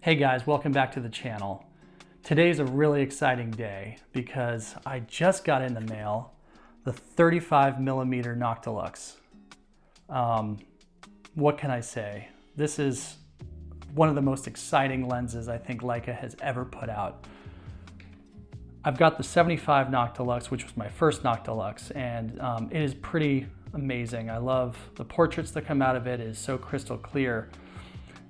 Hey guys, welcome back to the channel. Today's a really exciting day because I just got in the mail the 35mm Noctilux. What can I say? This is one of the most exciting lenses I think Leica has ever put out. I've got the 75 Noctilux, which was my first Noctilux, and it is pretty amazing. I love the portraits that come out of it. It is so crystal clear.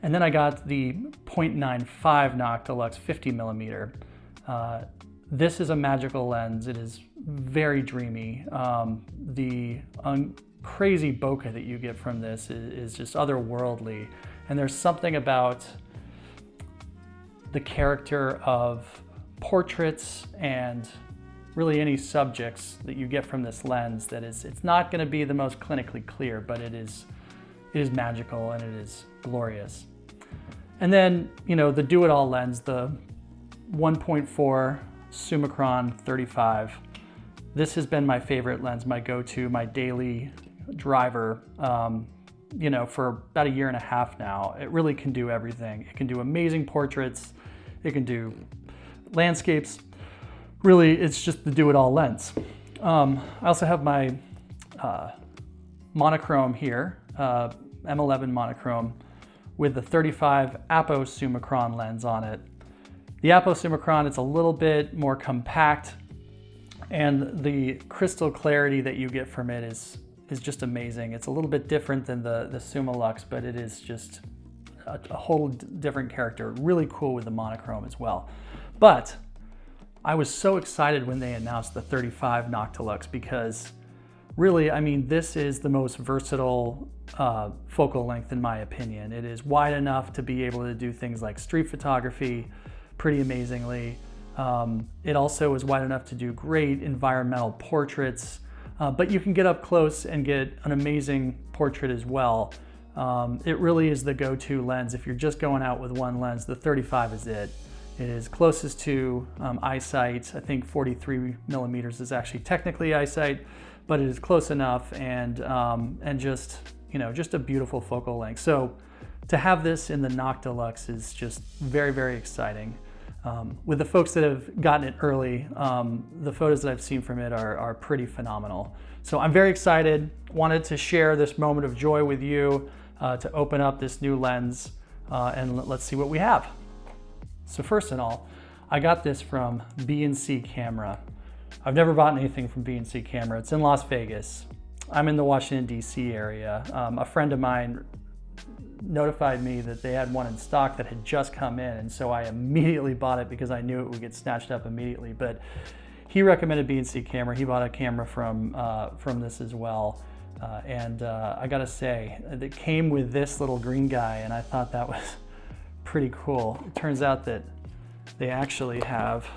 And then I got the 0.95 Noctilux 50mm. This is a magical lens. It is very dreamy. The crazy bokeh that you get from this is just otherworldly. And there's something about the character of portraits and really any subjects that you get from this lens that it's not going to be the most clinically clear, but it is magical and it is glorious. And then, you know, the do-it-all lens, the 1.4 Summicron 35. This has been my favorite lens, my go-to, my daily driver, you know, for about 1.5 years now. It really can do everything. It can do amazing portraits. It can do landscapes. Really, it's just the do-it-all lens. I also have my monochrome here, M11 Monochrome, with the 35 Apo-Summicron lens on it. The Apo-Summicron, it's a little bit more compact, and the crystal clarity that you get from it is just amazing. It's a little bit different than the Summilux, but it is just a whole different character. Really cool with the monochrome as well. But I was so excited when they announced the 35 Noctilux because really, I mean, this is the most versatile focal length in my opinion. It is wide enough to be able to do things like street photography pretty amazingly. It also is wide enough to do great environmental portraits, but you can get up close and get an amazing portrait as well. It really is the go-to lens. If you're just going out with one lens, the 35 is it. It is closest to eyesight. I think 43mm is actually technically eyesight, but it is close enough, and just, you know, just a beautiful focal length. So to have this in the Noctilux is just very, very exciting. With the folks that have gotten it early, the photos that I've seen from it are pretty phenomenal. So I'm very excited. Wanted to share this moment of joy with you to open up this new lens, and let's see what we have. So first of all, I got this from B&C Camera. I've never bought anything from B&C Camera. It's in Las Vegas. I'm in the Washington, D.C. area. A friend of mine notified me that they had one in stock that had just come in, and so I immediately bought it because I knew it would get snatched up immediately. But he recommended B&C Camera. He bought a camera from this as well. And I gotta say, it came with this little green guy, and I thought that was pretty cool. It turns out that they actually have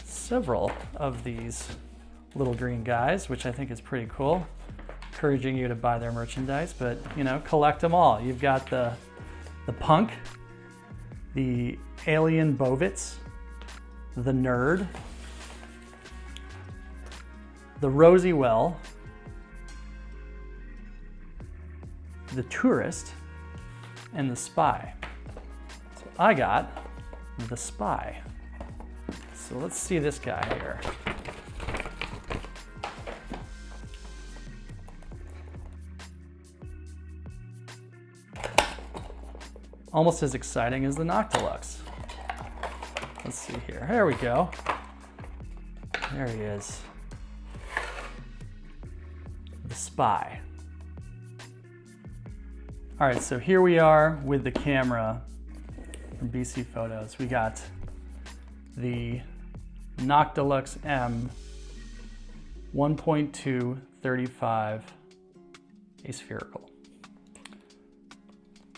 several of these little green guys, which I think is pretty cool. Encouraging you to buy their merchandise, but you know, collect them all. You've got the Punk, the Alien Bovitz, the Nerd, the Rosy Well, the Tourist, and the Spy. So I got the Spy. So let's see this guy here. Almost as exciting as the Noctilux. Let's see here. There we go. There he is. The Spy. All right, so here we are with the camera from BC Photos. We got the Noctilux M 1.2 35 aspherical.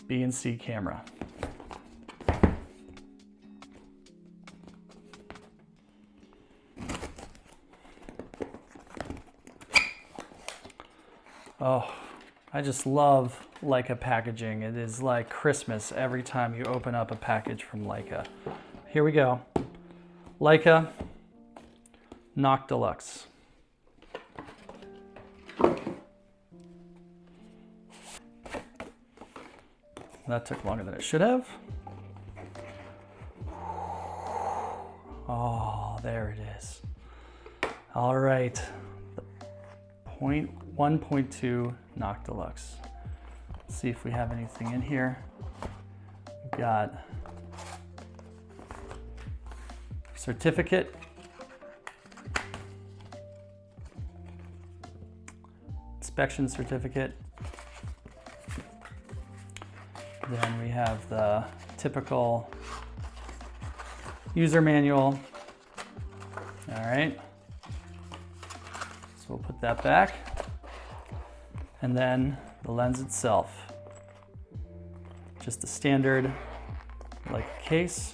B&C Camera. Oh, I just love Leica packaging. It is like Christmas every time you open up a package from Leica. Here we go. Leica Noctilux. That took longer than it should have. Oh, there it is. All right, the 1.2 Noctilux. Let's see if we have anything in here. We've got certificate, inspection certificate. Then we have the typical user manual. All right, so we'll put that back. And then the lens itself, just the standard Leica case.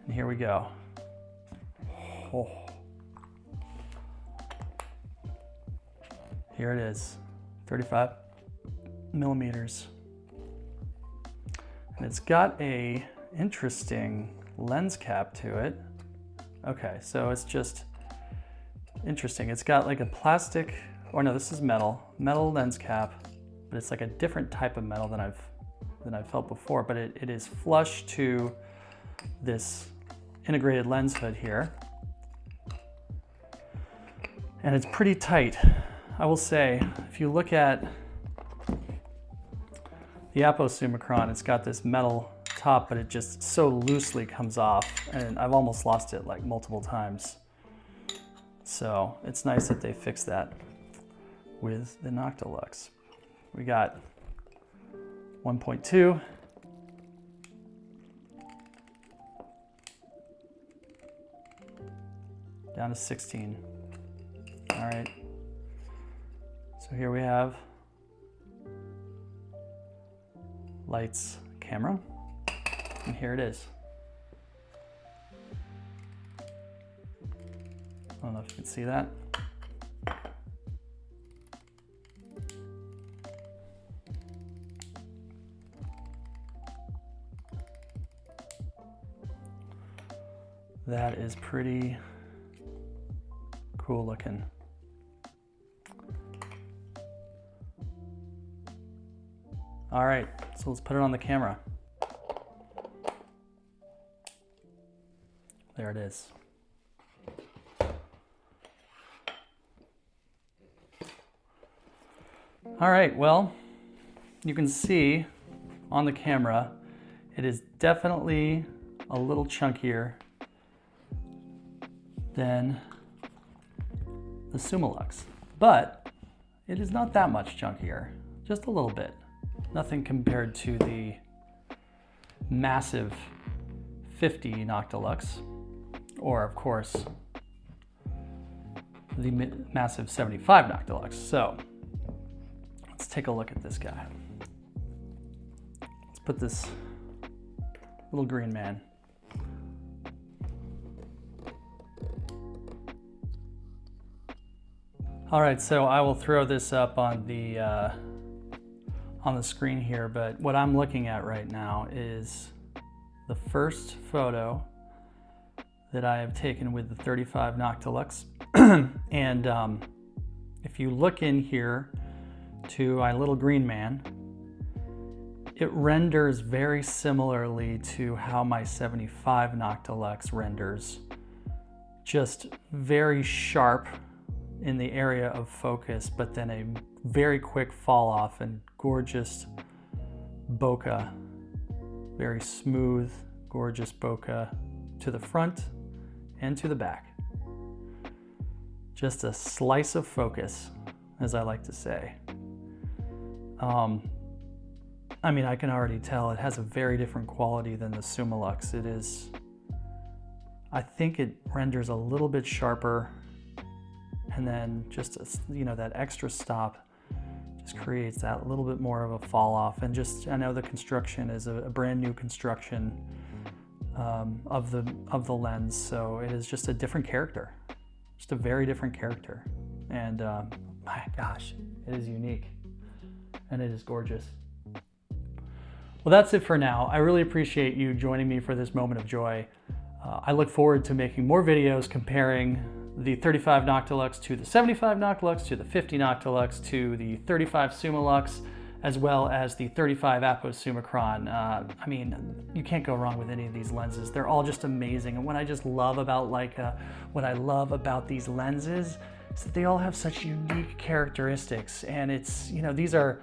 And here we go. Oh. Here it is, 35 millimeters. And it's got a interesting lens cap to it. Okay, so it's just interesting. It's got like a plastic, or no, this is metal lens cap, but it's like a different type of metal than I've felt before, but it is flush to this integrated lens hood here. And it's pretty tight. I will say, if you look at the Apo-Summicron, it's got this metal top, but it just so loosely comes off, and I've almost lost it like multiple times. So it's nice that they fixed that with the Noctilux. We got 1.2. Down to 16. All right. So here we have lights, camera, and here it is. I don't know if you can see that. That is pretty cool looking. All right, so let's put it on the camera. There it is. All right, well, you can see on the camera, it is definitely a little chunkier than the Summilux, but it is not that much chunkier, just a little bit. Nothing compared to the massive 50 Noctilux, or of course, the massive 75 Noctilux. So let's take a look at this guy. Let's put this little green man. All right, so I will throw this up on the screen here, but what I'm looking at right now is the first photo that I have taken with the 35 Noctilux. And if you look in here to my little green man, it renders very similarly to how my 75 Noctilux renders. Just very sharp in the area of focus, but then a very quick fall off and gorgeous bokeh, very smooth, gorgeous bokeh to the front and to the back. Just a slice of focus, as I like to say. I mean, I can already tell it has a very different quality than the Summilux. It is, I think it renders a little bit sharper, and then just, you know, that extra stop just creates that little bit more of a fall off. And just, I know the construction is a brand new construction of the lens, so it is just a different character, just a very different character. And my gosh, it is unique and it is gorgeous. Well, that's it for now. I really appreciate you joining me for this moment of joy. I look forward to making more videos comparing the 35 Noctilux to the 75 Noctilux, to the 50 Noctilux, to the 35 Summilux, as well as the 35 Apo-Summicron. I mean, you can't go wrong with any of these lenses. They're all just amazing. And what I just love about Leica, what I love about these lenses, is that they all have such unique characteristics. And it's, you know, these are,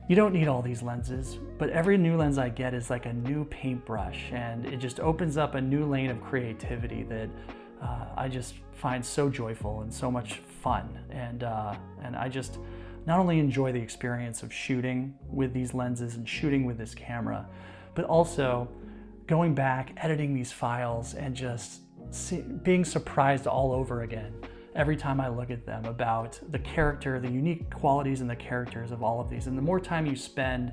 you don't need all these lenses, but every new lens I get is like a new paintbrush, and it just opens up a new lane of creativity that I just find so joyful and so much fun. And I just not only enjoy the experience of shooting with these lenses and shooting with this camera, but also going back, editing these files, and just being surprised all over again every time I look at them about the character, the unique qualities and the characters of all of these. And the more time you spend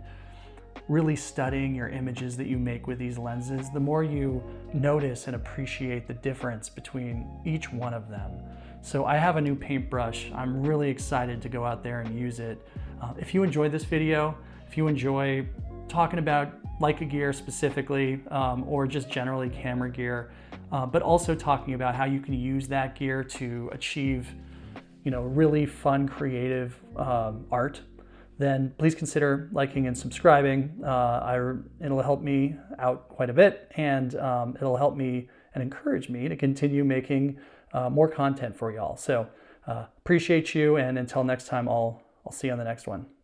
really studying your images that you make with these lenses, the more you notice and appreciate the difference between each one of them. So I have a new paintbrush. I'm really excited to go out there and use it. If you enjoyed this video, if you enjoy talking about Leica gear specifically, or just generally camera gear, but also talking about how you can use that gear to achieve, you know, really fun, creative art, then please consider liking and subscribing. It'll help me out quite a bit, and it'll help me and encourage me to continue making more content for y'all. So appreciate you, and until next time, I'll see you on the next one.